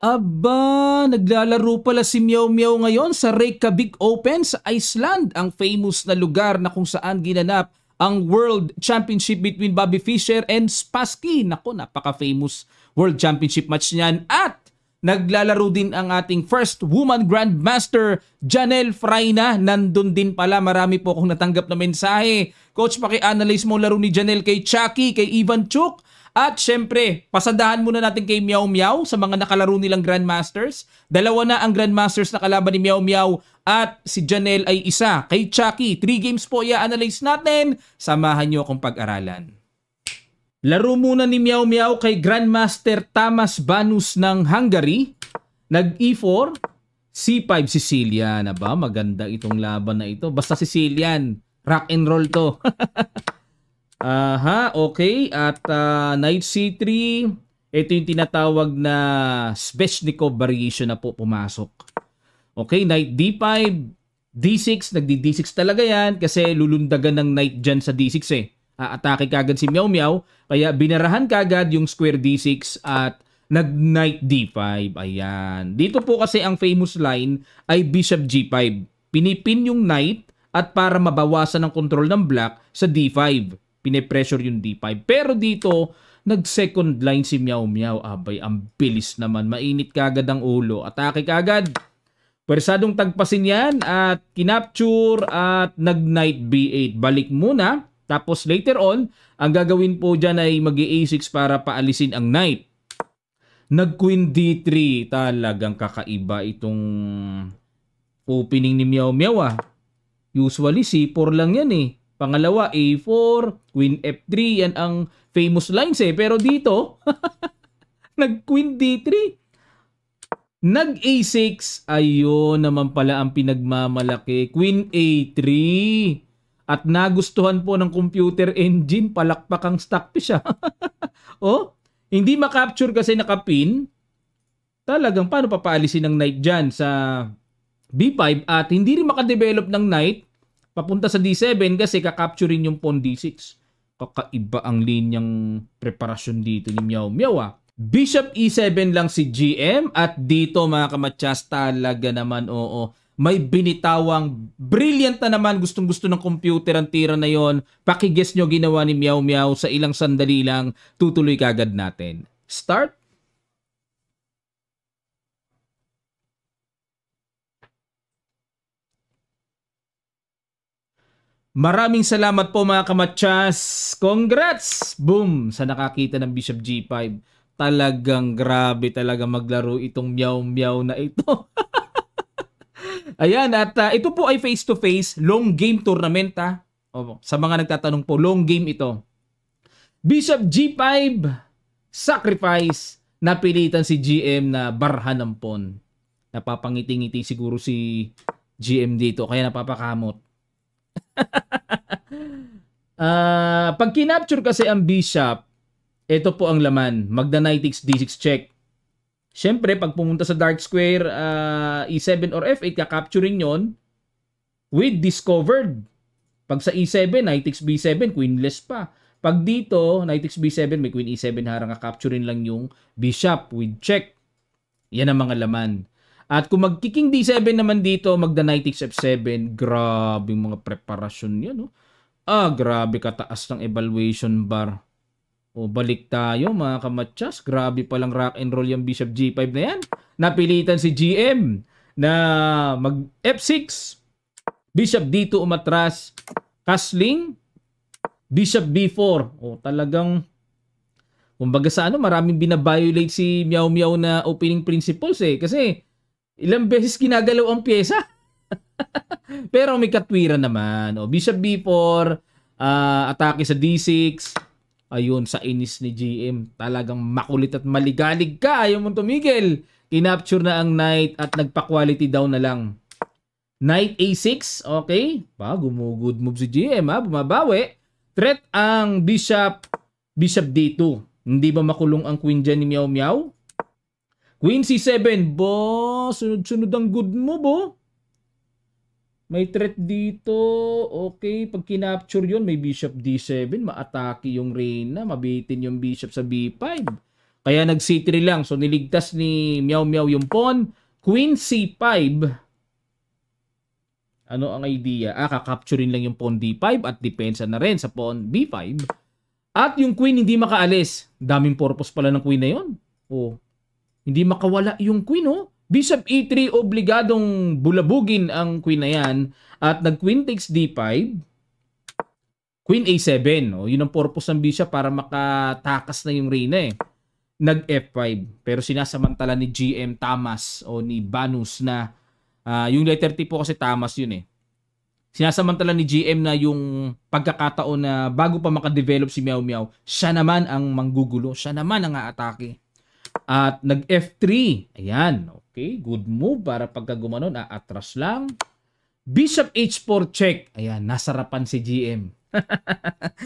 Aba, naglalaro pala si Meow Meow ngayon sa Reykjavik Open sa Iceland, ang famous na lugar na kung saan ginanap ang World Championship between Bobby Fischer and Spassky. Nako, napaka-famous World Championship match niyan. At naglalaro din ang ating first woman Grandmaster, Janelle Freina. Nandun din pala, marami po akong natanggap na mensahe. Coach, paki-analyze mo laro ni Janelle kay Chucky, kay Ivan Chuk. At syempre, pasandahan muna natin kay Meow Meow sa mga nakalaro nilang Grandmasters. Dalawa na ang Grandmasters na kalaban ni Meow Meow at si Janelle ay isa. Kay Chucky, 3 games po i-analyze natin. Samahan nyo akong pag-aralan. Laro muna ni Meow Meow kay Grandmaster Tamas Banus ng Hungary. Nag-E4, C5 Sicilian. Aba, maganda itong laban na ito. Basta Sicilian, rock and roll to. Aha, okay. At Knight C3, ito yung tinatawag na Sveshnikov variation na po pumasok. Okay, Knight D5, D6, nagdi-D6 talaga yan kasi lulundagan ng Knight dyan sa D6 eh. Atake kagad si Meow Meow, kaya binarahan kagad yung square D6 at nag-Knight D5. Ayan. Dito po kasi ang famous line ay Bishop G5. Pinipin yung Knight at para mabawasan ang control ng black sa D5. Pine-pressure yung D5. Pero dito, nag-second line si Meow Meow. Abay, ang bilis naman. Mainit kagad ang ulo. Atake kagad. Pwersadong tagpasin yan at kinapture at nag-Knight B8. Balik muna. Tapos later on, ang gagawin po dyan ay mag-A6 para paalisin ang Knight. Nag-Queen D3. Talagang kakaiba itong opening ni Meow Meow ah. Usually C4 lang yan eh. Pangalawa, A4, Queen F3, yan ang famous lines eh. Pero dito, nag-Queen D3. Nag-A6, ayun naman pala ang pinagmamalaki. Queen A3. At nagustuhan po ng computer engine, palakpak ang stock piece siya. Oh, hindi makapture kasi nakapin. Talagang paano papaalisin ng knight dyan sa B5 at hindi rin makadevelop ng knight papunta sa D7 kasi kakapturin yung pawn D6. Kakaiba ang linyang preparasyon dito ni Meow Meow ah. Bishop E7 lang si GM at dito mga kamatyas talaga naman oo. May binitawang brilliant na naman gustong-gusto ng computer ang tira na yon. Pakiguess nyo ginawa ni Meow Meow sa ilang sandali lang. Tutuloy kagad natin. Start. Maraming salamat po mga kamatyas. Congrats! Boom! Sa nakakita ng Bishop G5. Talagang grabe talaga maglaro itong Meow Meow na ito. Ayan, at ito po ay face-to-face, long game tournament ha. O, sa mga nagtatanong po, long game ito. Bishop G5, sacrifice, napilitan si GM na barhan ng pawn. Napapangiti-ngiti siguro si GM dito, kaya napapakamot. Pag kinapture kasi ang bishop, ito po ang laman. Magda knight x d6 check. Siyempre, pag pumunta sa dark square, E7 or F8, kakapturing yon with discovered. Pag sa E7, knight x B7, queenless pa. Pag dito, knight x B7, may queen E7 harang, kakapturing lang yung bishop with check. Yan ang mga laman. At kung mag-king D7 naman dito, magda knight x F7, grabe mga preparasyon yan. No? Grabe kataas ng evaluation bar. O balik tayo mga kamatyas. Grabe palang rock and roll yung Bishop G5 na yan. Napilitan si GM na mag F6. Bishop D2 umatras. Castling. Bishop B4. O talagang kumbaga sa maraming binabiolate si Meow Meow na opening principles eh. Kasi ilang beses ginagalaw ang pyesa. Pero may katwiran naman. O Bishop B4. Atake sa D6. Ayun, sa inis ni GM. Talagang makulit at maligalig ka. Ayaw mong tumigil. Kinapture na ang knight at nagpa-quality down na lang. Knight A6. Okay. Gumugood move si GM ha. Bumabawi. Threat ang bishop. Bishop D2. Hindi ba makulong ang queen dyan ni Meow Meow? Queen C7. Sunod-sunod ang good move May threat dito. Okay. Pag kinapture yun, may bishop D7. Maatake yung reyna. Mabitin yung bishop sa B5. Kaya nag C3 lang. So niligtas ni Meow Meow yung pawn. Queen C5. Ano ang idea? Kakapturin lang yung pawn D5 at depensa na rin sa pawn B5. At yung queen hindi makaalis. Daming purpose pala ng queen na yun. Oh. Hindi makawala yung queen, oh. Bishop E3, obligadong bulabugin ang queen na yan. At nag-queen takes D5. Queen A7. Oh. Yun ang purpose ng bishop para makatakas na yung reyna eh. Nag-F5. Pero sinasamantala ni GM Tamas o ni Banus na yung letter T po kasi Tamas yun eh. Sinasamantala ni GM na yung pagkakataon na bago pa makadevelop si Meow Meow, siya naman ang manggugulo. Siya naman ang aatake. At nag-F3. Ayan. Okay. Good move para pagka gumanon. Atras lang. Bishop H4 check. Ayan. Nasarapan si GM.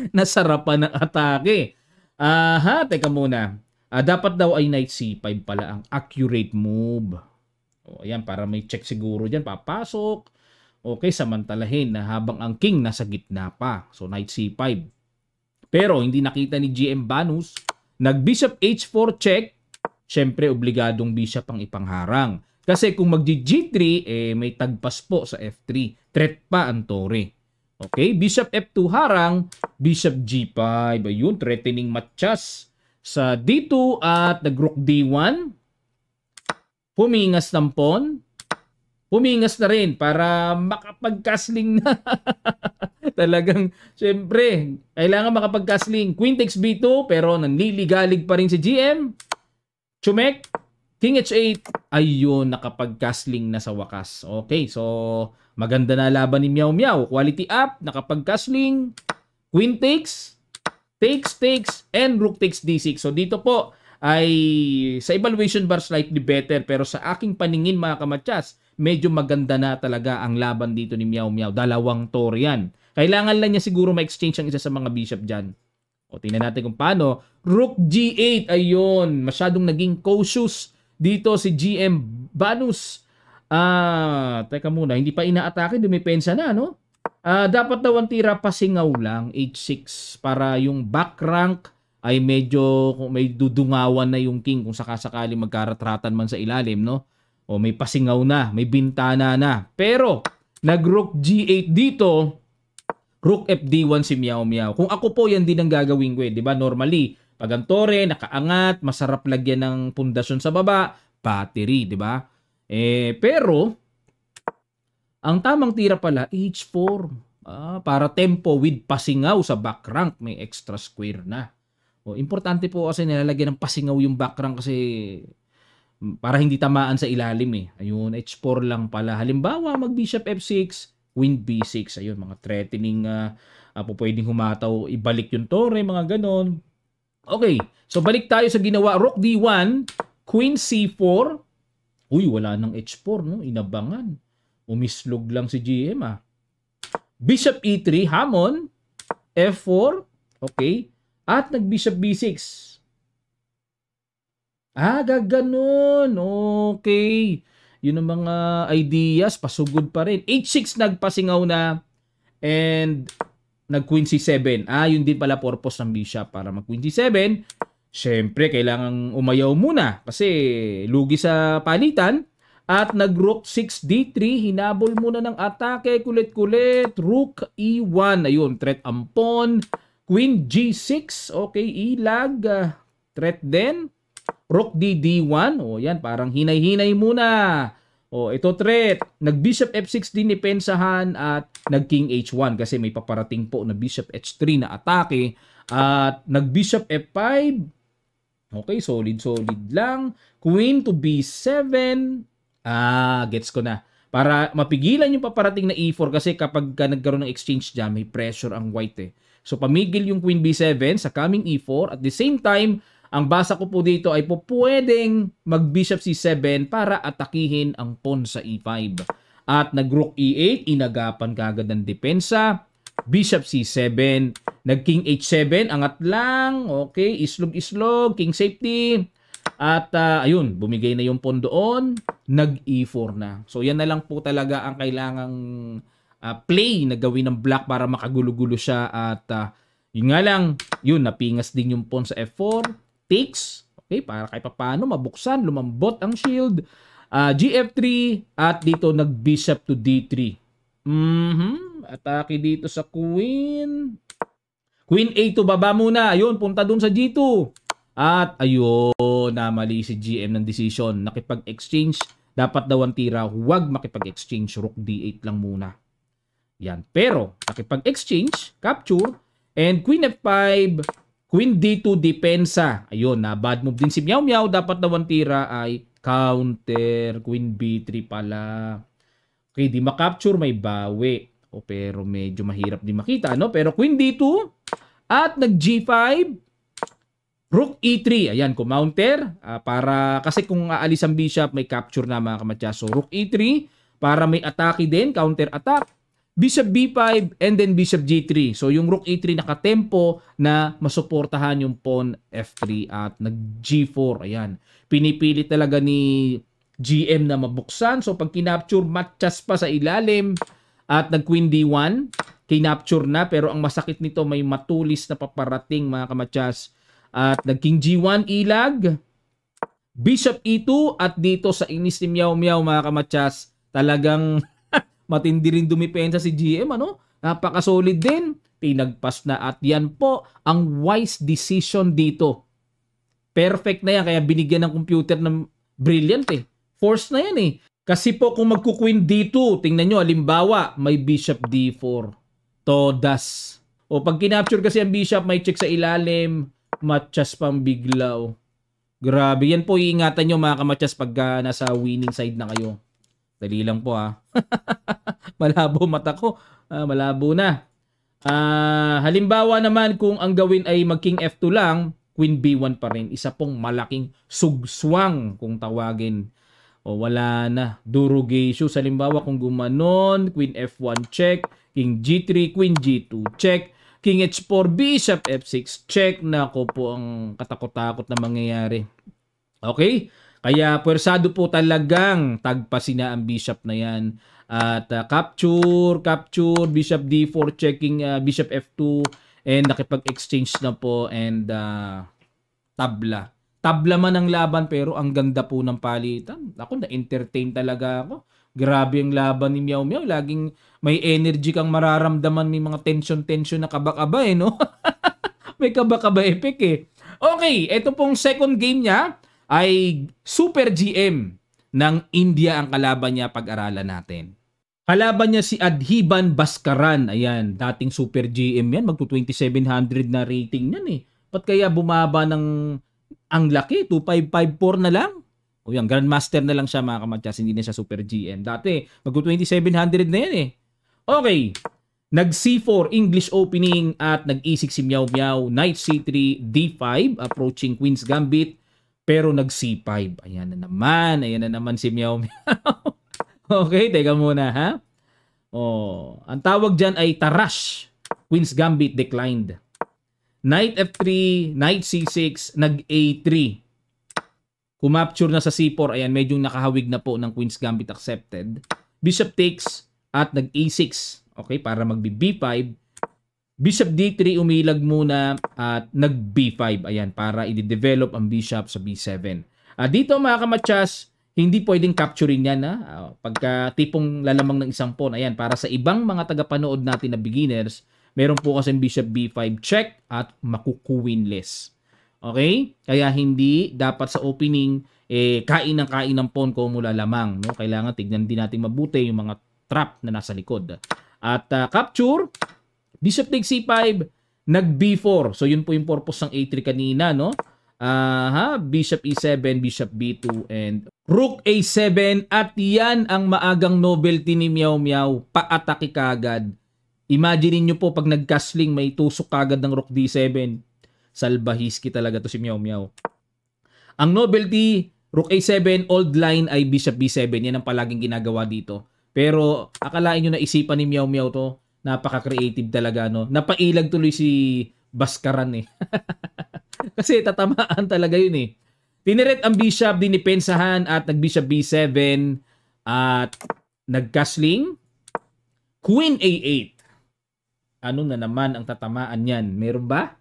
Nasarapan ng atake. Teka muna. Dapat daw ay Knight C5 pala ang accurate move. O, ayan, para may check siguro dyan. Papasok. Okay, samantalahin na habang ang king nasa gitna pa. So, Knight C5. Pero, hindi nakita ni GM Banus. Nag-Bishop H4 check. Siyempre, obligadong bishop ang ipangharang. Kasi kung mag-G3, may tagpas po sa F3. Threat pa ang tore. Okay, Bishop F2 harang. Bishop G5. Ayun, threatening matchas sa D2 at nag-Rook D1. Pumingas ng pawn. Pumingas na rin para makapag-castling na. Talagang, syempre, kailangan makapag-castling. Queen takes B2, pero nanliligalig pa rin si GM. Chumek. King H8. Ayun, nakapag-castling na sa wakas. Okay, so, maganda na laban ni Meow Meow. Quality up, nakapag-castling. Queen takes. Takes, and Rook takes D6. So, dito po, ay sa evaluation bar slightly better pero sa aking paningin mga kamatyas, medyo maganda na talaga ang laban dito ni Meow Meow. Dalawang tore yan. Kailangan lang niya siguro ma-exchange ang isa sa mga bishop dyan. O tingnan natin kung paano. Rook G8, ayun. Masyadong naging cautious dito si GM Banus. Teka muna, hindi pa inaatake, dumipensa na, no? Dapat daw ang tira pasingaw lang, H6, para yung back rank ay medyo may dudungawan na yung king kung sakasakali magkaratratan man sa ilalim, no? O may pasingaw na, may bintana na. Pero, nag-Rook G8 dito, Rook FD1 si Meow Meow. Kung ako po, yan din ang gagawin ko eh. Diba? Normally, pag ang tore, nakaangat, masarap lagyan ng pundasyon sa baba, battery, diba? Pero, ang tamang tira pala, H4. Para tempo with pasingaw sa back rank, may extra square na. O, importante po kasi nilalagyan ng pasingaw yung background kasi para hindi tamaan sa ilalim eh. Ayun, H4 lang pala. Halimbawa, mag-Bishop F6, Queen B6. Ayun, mga threatening po pwedeng humataw, ibalik yung tore, mga ganon. Okay, so balik tayo sa ginawa. Rook D1, Queen C4. Uy, wala nang H4, no? Inabangan. Umislog lang si GM Bishop E3, hamon. F4, okay. At nag-Bishop B6. Gaganon. Okay. Yun ang mga ideas. Pasugod pa rin. H6 nagpasingaw na. And nag-Queen C7. Yun din pala purpose ng bishop para mag-Queen C7. Siyempre, kailangan umayaw muna. Kasi lugi sa palitan. At nag-Rook 6D3. Hinabol muna ng atake. Kulit-kulit. Rook E1. Ayun, threat ang pawn. Queen G6, okay, ilag, threat din. Rook D1, yan, parang hinay-hinay muna. Ito threat. Nag-Bishop F6 din depensahan at nag-King H1 kasi may paparating po na Bishop H3 na atake. At nag-Bishop F5. Okay, solid lang. Queen to B7. Gets ko na. Para mapigilan yung paparating na E4 kasi kapag nagkaroon ng exchange dyan, may pressure ang white eh. So, pamigil yung Queen B7 sa coming E4. At the same time, ang basa ko po dito ay po pwedeng mag-Bishop C7 para atakihin ang pawn sa E5. At nag-Rook E8, inagapan kagad ng depensa. Bishop C7, nag-King H7, angat lang. Okay, islog-islog, King safety. At ayun, bumigay na yung pawn doon. Nag-E4 na. So, yan na lang po talaga ang kailangang play na gawin ng black para makagulo-gulo siya at yun nga lang, yun napingas din yung pawn sa F4, takes, Okay, para kahit paano mabuksan, lumambot ang shield. GF3 at dito nag-bishop to D3. Atake dito sa queen. Queen A2 baba muna. Ayun, punta dun sa G2. At ayun, namali si GM ng decision. Nakipag-exchange. Dapat daw ang tira, huwag makipag-exchange. Rook D8 lang muna. Yan. Pero, nakipag-exchange, capture, and Queen F5, Queen D2, depensa. Ayun, na bad move din si Meow Meow. Dapat daw ang tira ay counter. Queen B3 pala. Okay, di makapture, may bawi. Pero medyo mahirap din makita, no? Pero Queen D2 at nag-G5, Rook E3. Ayan, kumounter. Para, kasi kung aalis ang bishop, may capture na mga kamatya. So, Rook E3, para may atake din, counter attack. Bishop B5, and then Bishop G3. So, yung Rook E3 nakatempo na masuportahan yung Pawn F3 at nag-G4. Ayan. Pinipili talaga ni GM na mabuksan. So, pag kinapture, matchas pa sa ilalim. At nag-Queen D1, kinapture na. Pero ang masakit nito, may matulis na paparating mga kamatyas. At nag-King G1 ilag. Bishop E2. At dito sa inis ni Meow Meow mga kamatyas, talagang matindi rin dumipensa si GM. Ano? Napaka-solid din. Tinagpas na. At yan po ang wise decision dito. Perfect na yan. Kaya binigyan ng computer ng brilliant eh. Force na yan eh. Kasi po kung magku-Queen D2, tingnan nyo, halimbawa, may Bishop D4. Todas. O pag kinapture kasi ang Bishop, may check sa ilalim, matchas pang biglaw. Grabe. Yan po iingatan nyo mga kamatchas pag nasa winning side na kayo. Dali lang po Malabo mata ko. Malabo na. Halimbawa naman kung ang gawin ay mag-King F2 lang, Queen B1 pa rin. Isa pong malaking sugswang kung tawagin. O wala na. Durugation. Halimbawa kung gumanon, Queen F1 check, King G3, Queen G2 check, King H4, Bishop F6 check. Nako po ang katakot-takot na mangyayari. Okay? Kaya pwersado po talagang tagpasin na ang Bishop na yan. At capture, Bishop D4 checking Bishop F2 and nakipag-exchange na po and tabla. Tabla man ang laban pero ang ganda po ng palitan. Ako na-entertain talaga ako. Grabe ang laban ni Meow Meow. Laging may energy kang mararamdaman, may mga tension-tension na kaba-kaba no? May kaba-kaba epic eh. Okay, ito pong second game niya ay Super GM ng India ang kalaban niya, pag-aralan natin. Kalaban niya si Adhiban Bhaskaran. Ayan, dating Super GM yan. Magto-2700 na rating yan eh. Ba't kaya bumaba ng ang laki? 2554 na lang? O yan, Grandmaster na lang siya mga kamatyas. Hindi na siya Super GM. Dati, magto-2700 na yan eh. Okay. Nag-C4 English opening at nag-E6 si Meow Meow. Knight C3, D5, approaching Queen's Gambit. Pero nag-C5. Ayan na naman si Meow Meow. Okay, teka muna ha. Ang tawag dyan ay Tarash. Queen's Gambit declined. Knight F3, Knight C6, nag-A3. Kumapture na sa C4. Ayan, medyo nakahawig na po ng Queen's Gambit accepted. Bishop takes at nag-A6. Okay, para mag-B5. Bishop D3 umilag muna at nag-B5. Ayan, para i-develop ang bishop sa B7. Dito mga kamatyas, hindi pwedeng capturing yan. Pagka tipong lalamang ng isang pawn. Ayan, para sa ibang mga tagapanood natin na beginners, meron po kasi Bishop B5 check at makukuwinless. Okay? Kaya hindi dapat sa opening kain ng pawn ko mula lamang. No? Kailangan tignan din natin mabuti yung mga trap na nasa likod. At capture, Bishop takes C5, nag-B4. So yun po yung purpose ng A3 kanina. No? Bishop E7, Bishop B2, and Rook A7. At yan ang maagang novelty ni Meow Meow. Paatake kagad. Imagine niyo po pag nag-castling, may tusok kagad ng Rook D7. Salbahiski talaga to si Meow Meow. Ang novelty, Rook A7, old line ay Bishop B7. Yan ang palaging ginagawa dito. Pero akalain nyo na isipan ni Meow Meow to. Napaka-creative talaga. No? Napailag tuloy si Bhaskaran eh. Kasi tatamaan talaga yun eh. Tiniret ang Bishop, dinipensahan at nag-Bishop B7 at nag-castling. Queen A8. Ano na naman ang tatamaan yan? Meron ba?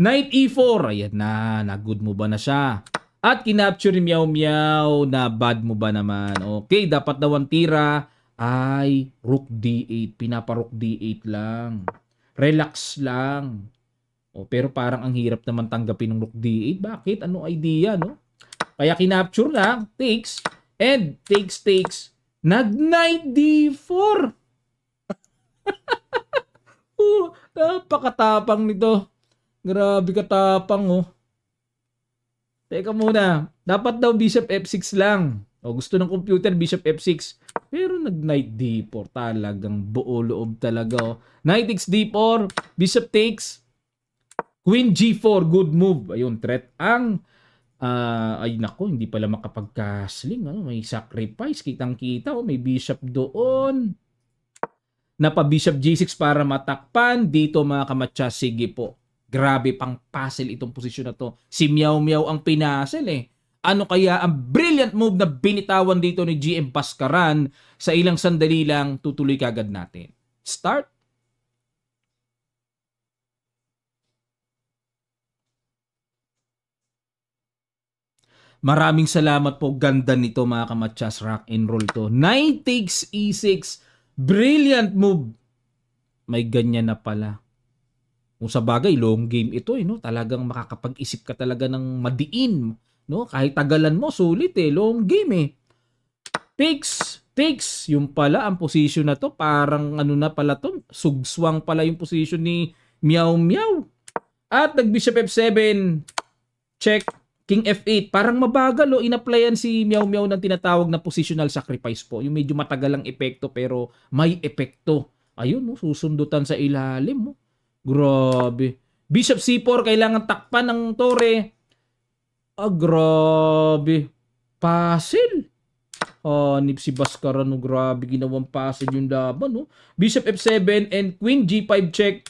Knight E4. Ayan na. Na-good mo ba na siya? At kinapture ni Meow Meow na bad mo ba naman? Okay, dapat daw ang tira ay Rook D8. Pinapa-Rook D8 lang. Relax lang. Pero parang ang hirap naman tanggapin ng Rook D8. Bakit? Ano idea, no? Kaya kinapture lang. Takes. And takes. Nag-Knight D4. Napakatapang nito. Grabe katapang, oh. Teka muna. Dapat daw Bishop F6 lang. Gusto ng computer Bishop F6. Pero nag-Knight D4. Talagang buo loob talaga, oh. Knight X D4. Bishop takes. Queen G4. Good move. Ayun, threat ang ay nako, hindi pala makapag-castling. May sacrifice. Kitang-kita. May bishop doon. Napa-bishop G6 para matakpan. Dito mga kamatcha, sige po. Grabe pang puzzle itong posisyon na to. Si Meow Meow ang pinasel eh. Ano kaya ang brilliant move na binitawan dito ni GM Pascaran? Sa ilang sandali lang, tutuloy kagad natin. Start. Maraming salamat po. Ganda nito mga kamatchas. Rock and roll to. Knight takes E6. Brilliant move. May ganyan na pala. Kung sa bagay, long game ito, no? Talagang makakapag-isip ka talaga ng madiin, no? Kahit tagalan mo, sulit eh. Long game eh. Takes. Yung pala, ang position na to, parang ano na pala to, sugswang pala yung position ni Meow Meow. At nag-Bishop F7, check, King F8. Parang mabagal, oh. Inapplyan si Meow Meow ng tinatawag na positional sacrifice po. Yung medyo matagal ang epekto, pero may epekto. Ayun, no? Susundutan sa ilalim, mo. Grabe. Bishop C4, kailangan takpan ng tore. Grabe. Puzzle. Nip si Bhaskaran, no? Grabe, ginawang puzzle yung laban, no? Bishop F7 and Queen G5 check.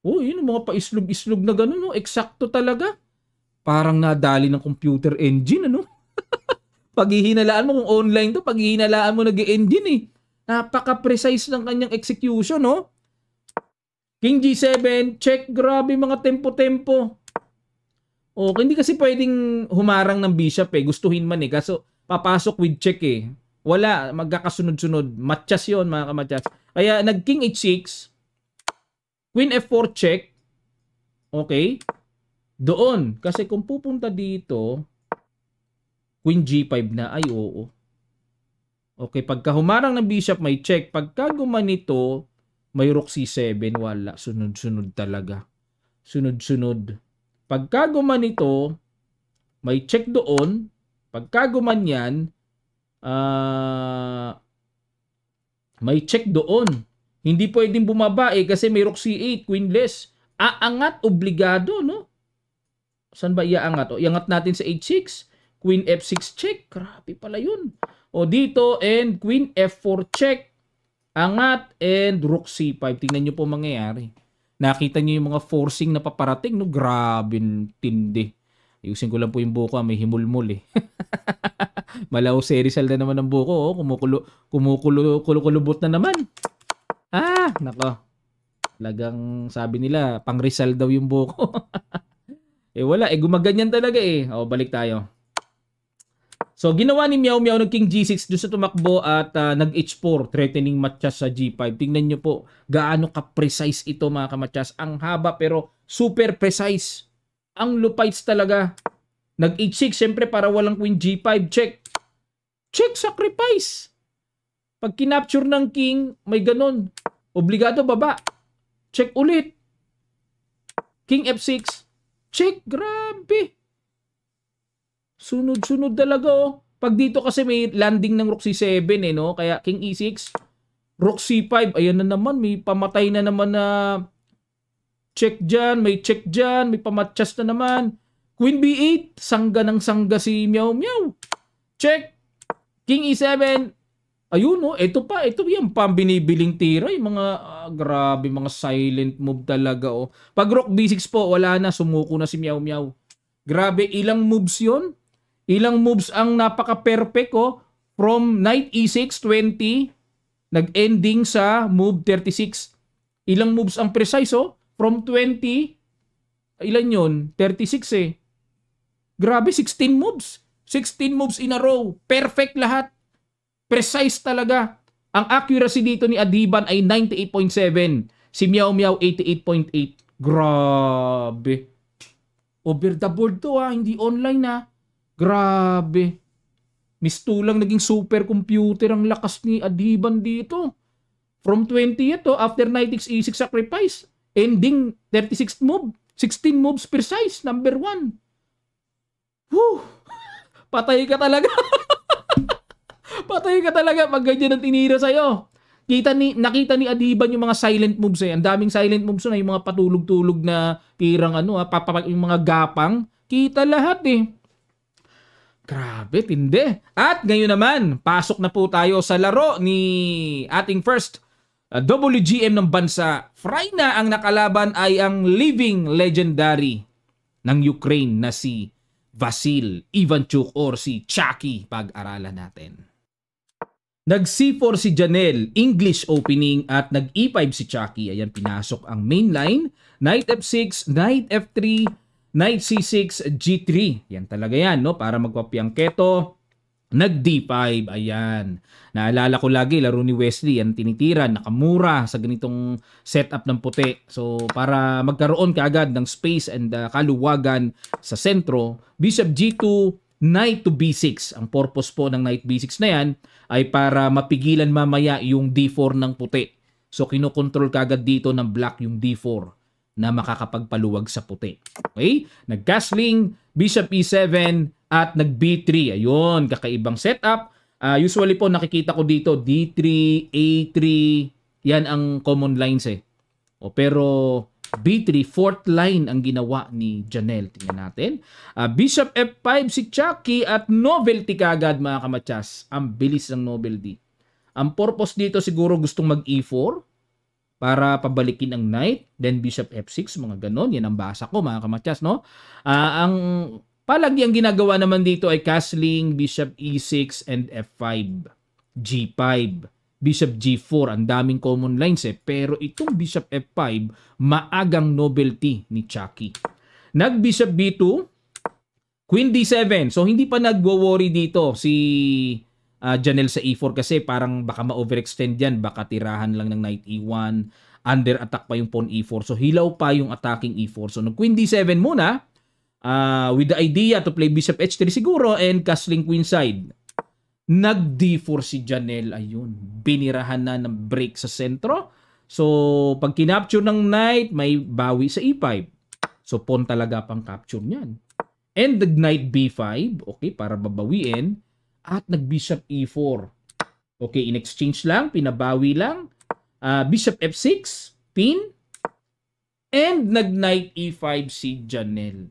Yun, mga paislog-islog na gano'n, no? Eksakto talaga. Parang nadali ng computer engine, ano? Paghihinalaan mo kung online to, paghihinalaan mo nag-engine, eh. Napaka-precise ng kanyang execution, no? King G7, check. Grabe mga tempo-tempo. Hindi kasi pwedeng humarang ng bishop eh. Gustuhin man eh. Kaso papasok with check eh. Wala. Magkakasunod-sunod. Matchas yun mga kamatchas. Kaya nag-King H6. Queen F4 check. Okay. Doon. Kasi kung pupunta dito, Queen G5 na. Ay, oo. Okay. Pagka humarang ng bishop, may check. Pagka gumanito, may Rook C7, wala. Sunod-sunod talaga. Sunod-sunod. Pagka gumanito, may check doon. Pagka gumanyan, may check doon. Hindi pwedeng bumaba eh kasi may Rook C8, queenless. Aangat, obligado, no? Saan ba iaangat? Iangat natin sa H6. Queen F6 check. Grabe pala yun. Dito and Queen F4 check. Angat and Rook C5. Tingnan nyo po mangyayari. Nakita nyo yung mga forcing na paparating. No? Grabe, tindi. Ayusin ko lang po yung buko. May himulmul eh. Malaw serisal na naman ang buko. Kumukulubot na naman. Nako. Talagang sabi nila, pang Rizal daw yung buko. Wala. Gumaganyan talaga eh. Balik tayo. So, ginawa ni Meow Meow ng King G6 doon sa tumakbo at nag-H4, threatening matchas sa G5. Tingnan nyo po, gaano ka-precise ito mga kamatchas. Ang haba pero super precise. Ang lupites talaga. Nag-H6, syempre para walang Queen G5. Check. Check, sacrifice. Pag kinapture ng King, may ganon. Obligado baba. Check ulit. King F6. Check, grabe. Sunod-sunod talaga oh. Pag dito kasi may landing ng Rook C7 eh no. Kaya King E6, Rook C5, ayan na naman, may pamatay na naman na check dyan, may check dyan, may pamatchas na naman. Queen B8, sangga ng sangga si Meow Meow. Check. King E7. Ayun oh, ito yung pambinibiling tira, yung mga grabe, mga silent move talaga oh. Pag Rook B6 po, wala na, sumuko na si Meow Meow. Grabe, ilang moves yun? Ilang moves ang napaka-perfect oh. From Knight E6, 20. Nag-ending sa move 36. Ilang moves ang precise oh. From 20 Ilan yun? 36 eh. Grabe, 16 moves. 16 moves in a row. Perfect lahat. Precise talaga. Ang accuracy dito ni Adiban ay 98.7. Si Meow Meow 88.8. Grabe. Over the board to hindi online Grabe. Mistulang naging supercomputer ang lakas ni Adiban dito. From 20th after Nitix E6 sacrifice. Ending 36th move. 16 moves precise. Number 1. Whew. Patay ka talaga. Patay ka talaga pag ganyan ang tinira sa'yo. Nakita ni Adiban yung mga silent moves eh. Ang daming silent moves na yung mga patulog-tulog na tirang yung mga gapang. Kita lahat eh. Grabe, tindi. At ngayon naman, pasok na po tayo sa laro ni ating first WGM ng bansa. Frayna ang nakalaban ay ang living legendary ng Ukraine na si Vasil Ivanchuk or si Chucky. Pag-aralan natin. Nag C4 si Janelle, English opening at nag E5 si Chucky. Ayan, pinasok ang main line. Knight F6, Knight F3, Knight C6, G3. Yan talaga yan, no? Para magpapiangketo. Nag D5, ayan. Naalala ko lagi, laro ni Wesley, yan tinitira, nakamura sa ganitong setup ng puti. So, para magkaroon kaagad ng space and kaluwagan sa sentro, Bishop G2, Knight to B6. Ang purpose po ng Knight B6 na yan ay para mapigilan mamaya yung D4 ng puti. So, kinokontrol kaagad dito ng black yung D4 na makakapagpaluwag sa puti. Okay? Nag-castling, Bishop E7, at nag-B3. Ayun, kakaibang setup. Usually po nakikita ko dito D3, A3, yan ang common lines eh. Pero B3, fourth line ang ginawa ni Janelle. Tingnan natin. Bishop F5 si Chucky at novelty kagad mga kamatsas. Ang bilis ng novelty. Ang purpose dito siguro gustong mag-E4 para pabalikin ang knight. Then Bishop F6, mga ganon. Yan ang basa ko mga kamatsas, no? Ang palagi ang ginagawa naman dito ay castling, Bishop E6 and F5, G5, Bishop G4. Ang daming common lines eh. Pero itong Bishop F5, maagang novelty ni Chucky. Nag-Bishop B2, Queen D7. So hindi pa nagwo-worry dito si Janelle sa E4 kasi parang baka ma-overextend yan. Baka tirahan lang ng Knight E1, under attack pa yung Pawn E4. So hilaw pa yung attacking E4. So nag-Queen D7 muna. With the idea to play Bishop H3 siguro and castling queenside. Nag D4 si Janelle. Ayun, binirahan na ng break sa sentro. So pag kinapture ng knight, may bawi sa E5. So pawn talaga pang capture niyan. And the knight B5, okay, para babawiin. At nag Bishop E4. Okay, in exchange lang, pinabawi lang. Bishop F6, pin. And nag knight E5 si Janelle.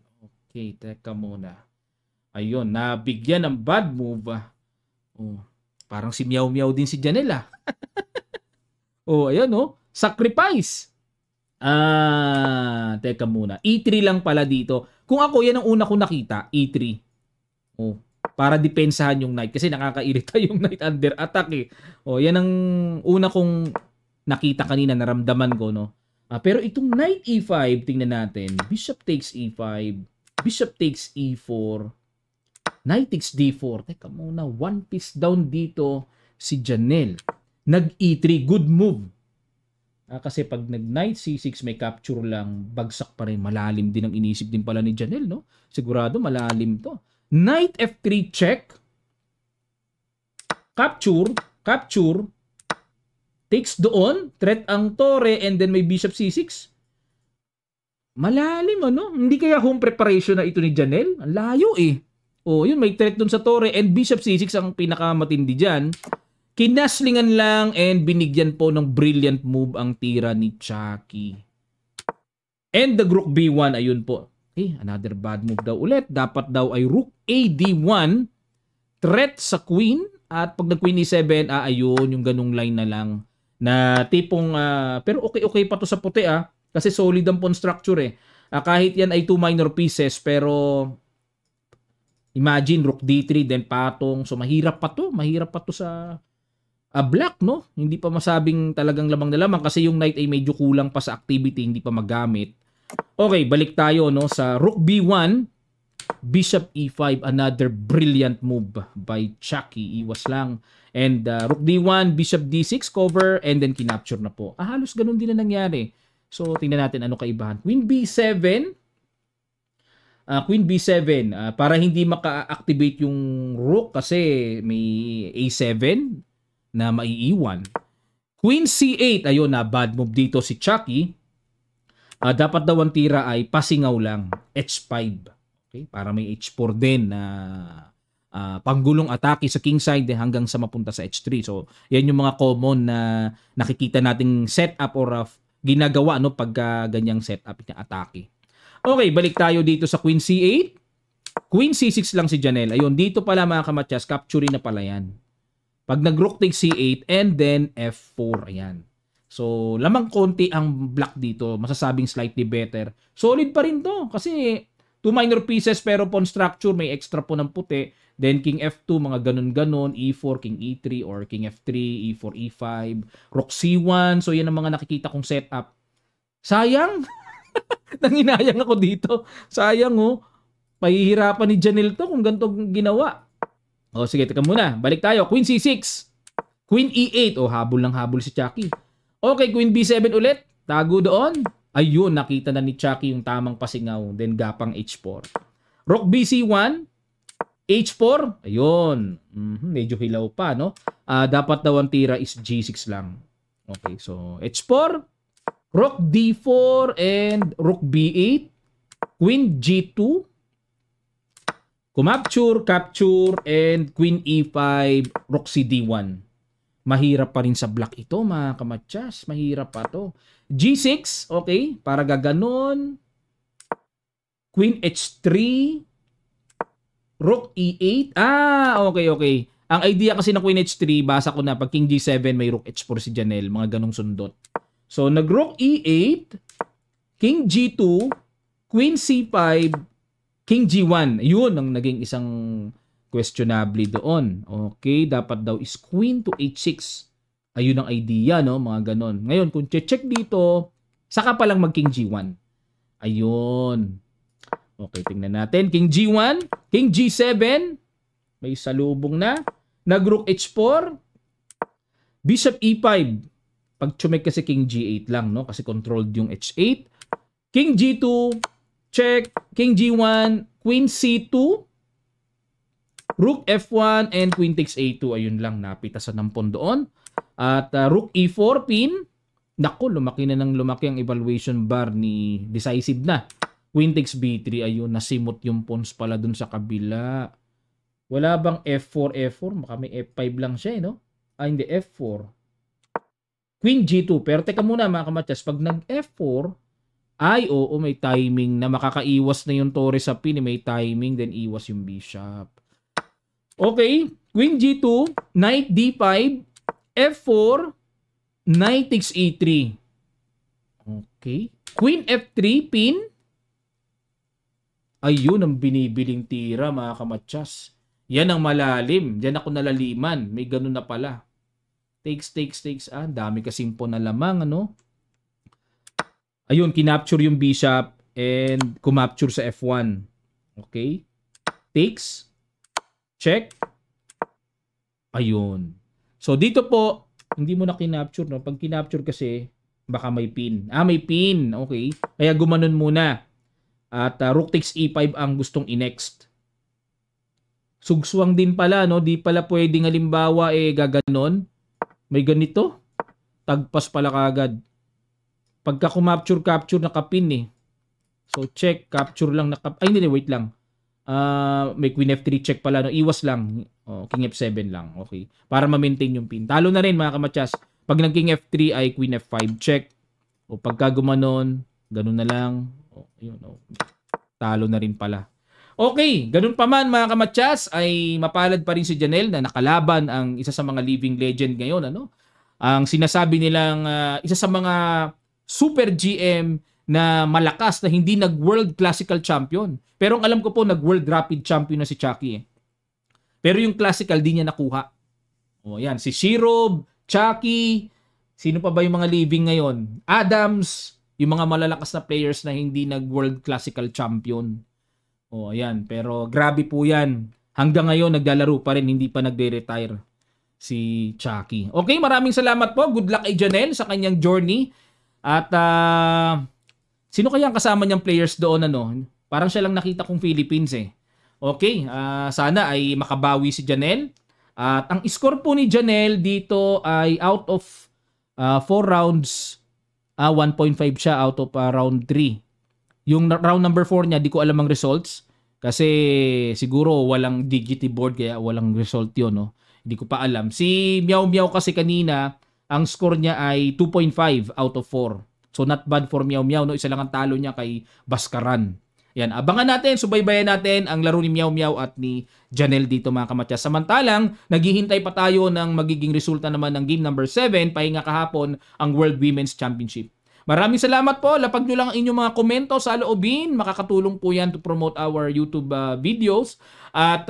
Okay, teka muna. Ayun, nabigyan ng bad move. Parang si Meow Meow din si Janelle ayun sacrifice. Teka muna. E3 lang pala dito. Kung ako, yan ang una ko nakita, E3. Para depensahan yung knight. Kasi nakakairita yung knight under attack eh. Yan ang una kong nakita kanina, naramdaman ko, no? Pero itong knight E5, tingnan natin. Bishop takes E5. Bishop takes E4. Knight takes D4. Teka muna, one piece down dito si Janelle. Nag E3, good move. Kasi pag nag Knight C6 may capture lang, bagsak pa rin. Malalim din ang inisip din pala ni Janelle, no? Sigurado malalim to. Knight F3 check. Capture. Takes doon. Threat ang Torre and then may Bishop C6. Malalim, Hindi kaya home preparation na ito ni Janelle? Ang layo eh. Yun, may threat dun sa Torre and Bishop C6 ang pinakamatindi dyan. Kinaslingan lang and binigyan po ng brilliant move ang tira ni Chucky. And the Rook B1, ayun po. Another bad move daw ulit. Dapat daw ay Rook AD1. Threat sa Queen. At pag nag-Queen E7, ayun, yung ganung line na lang. Na tipong, pero okay pa to sa puti Kasi solid ang pawn structure eh. Kahit yan ay 2 minor pieces, pero imagine Rook D3 then patong. So mahirap pa to sa black, no? Hindi pa masabing talagang lamang na lamang kasi yung knight ay medyo kulang pa sa activity, hindi pa magamit. Okay, balik tayo no sa Rook B1, Bishop E5, another brilliant move by Chucky. Iwas lang. And Rook D1, Bishop D6 cover, and then kinapture na po. Halos ganun din na nangyari. So, tingnan natin ano kaibahan. Queen B7, Queen B7, para hindi maka-activate yung Rook kasi may A7 na maiiwan. Queen C8, ayun na, bad move dito si Chucky. Dapat daw ang tira ay pasingaw lang, H5. Okay? Para may H4 din na panggulong atake sa king side hanggang sa mapunta sa H3. So, yan yung mga common na nakikita nating setup or ginagawa no pagka ganyang setup ng atake. Okay, balik tayo dito sa Queen C8. Queen C6 lang si Janelle. Ayun, dito pala mga kamatyas, capturing na pala yan. Pag nag-rook take C8 and then F4, ayan. So, lamang konti ang black dito. Masasabing slightly better. Solid pa rin to kasi 2 minor pieces pero pawn structure may extra po ng puti. Then King F2, mga ganun-ganon. E4, King E3 or King F3, E4, E5, Rook C1. So, yan ang mga nakikita kong setup. Sayang! Nanginayang ako dito. Sayang oh. Pahihirapan ni Janelle to kung ganito ginawa. O sige, teka muna. Balik tayo. Queen C6. Queen E8. O habol ng habol si Chucky. Okay, Queen B7 ulit. Tago doon. Ayun, nakita na ni Chucky yung tamang pasingaw. Then gapang H4. Rook BC1. H4. Ayun. Medyo hilaw pa, no? Dapat daw ang tira is G6 lang. Okay, so H4. Rook D4 and Rook B8. Queen G2. Kumapture, capture, and Queen E5, Rook CD1. Mahirap pa rin sa black ito, mga kamatyas. Mahirap pa to. G6, okay. Para gaganon. Queen H3. Rook E8. Okay. Ang idea kasi ng Queen H3, basa ko na, pag King G7, may Rook H4 si Janelle. Mga ganong sundot. So, nag-Rook E8, King G2, Queen C5, King G1. Yun ang naging isang questionable doon. Okay, dapat daw is Queen to H6. Ayun ang idea, no? Mga ganon. Ngayon, kung check dito, saka pa lang mag-King G1. Ayun. Okay, tingnan natin. King G1, King G7. May salubong na. Nag-Rook H4. Bishop E5. Pag chumek kasi King G8 lang, no? Kasi controlled yung H8. King G2, check. King G1, Queen C2, Rook F1, and Queen takes A2. Ayun lang, napitasan ng pawn doon. At Rook E4 pin. Naku, lumaki na ng lumaki ang evaluation bar ni decisive na. Queen takes B3. Ayun, nasimot yung pawns pala dun sa kabila. Wala bang F4, F4? Baka may F5 lang siya, no? Hindi, F4. Queen G2. Pero teka muna mga kamatyas, pag nag-F4, ay oo, may timing na makakaiwas na yung Torres sa pin. May timing, then iwas yung bishop. Okay, Queen G2, Knight D5, F4, Knight takes E3. Okay, Queen F3, pin. Ayun ang binibiling tira mga kamatyas. Yan ang malalim. Diyan ako nalaliman. May ganun na pala. Takes. Dami kasing po na lamang, ano? Ayun, kinapture yung bishop and kumapture sa F1. Okay? Takes. Check. Ayun. So, dito po, hindi mo na kinapture, no? Pag kinapture kasi, baka may pin. May pin. Okay. Kaya gumanon muna. At Rook takes E5 ang gustong i-next. Sugswang din pala, no? Di pala pwedeng halimbawa, gaganon. May ganito. Tagpas pala kagad. Pagka kumapture, nakapin eh. So, check. Capture lang. Ay, hindi. Wait lang. May Queen F3 check pala. No? Iwas lang. King F7 lang. Okay. Para ma-maintain yung pin. Talo na rin mga kamatyas. Pag nag King F3 ay Queen F5 check. O pagka gumanon, ganun na lang. Yun, talo na rin pala. Okay. Ganun pa man mga kamatyas ay mapalad pa rin si Janelle na nakalaban ang isa sa mga living legend ngayon. Ano? Ang sinasabi nilang isa sa mga super GM na malakas na hindi nag-World Classical Champion. Pero ang alam ko po, nag-World Rapid Champion na si Chucky. Pero yung Classical, di niya nakuha. Yan. Si Shirov, Chucky, sino pa ba yung mga living ngayon? Adams, yung mga malalakas na players na hindi nag-World Classical Champion. Oh, ayan. Pero grabe po yan. Hanggang ngayon, naglalaro pa rin, hindi pa nagre-retire si Chucky. Okay, maraming salamat po. Good luck kay Janelle sa kanyang journey. At sino kaya ang kasama niyang players doon? Parang siya lang nakita kong Philippines eh. Okay, sana ay makabawi si Janelle. At ang score po ni Janelle dito ay out of 4 rounds, 1.5 siya out of round 3. Yung round number 4 niya, di ko alam ang results. Kasi siguro walang digity board kaya walang result yun. No? Hindi ko pa alam. Si Meow Meow kasi kanina, ang score niya ay 2.5 out of 4. So not bad for Meow Meow. No? Isa lang ang talo niya kay Baskaran. Yan, abangan natin, subaybayan natin ang laro ni Meow Meow at ni Janelle dito mga kamatya. Samantalang, naghihintay pa tayo ng magiging resulta naman ng game number 7, pahinga kahapon ang World Women's Championship. Maraming salamat po. Lapag nyo lang ang inyong mga komento sa loobin. Makakatulong po yan to promote our YouTube videos. At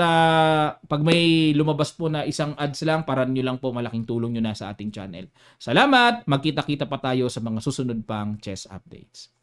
pag may lumabas po na isang ads lang, para nyo lang po malaking tulong nyo na sa ating channel. Salamat! Magkita-kita pa tayo sa mga susunod pang chess updates.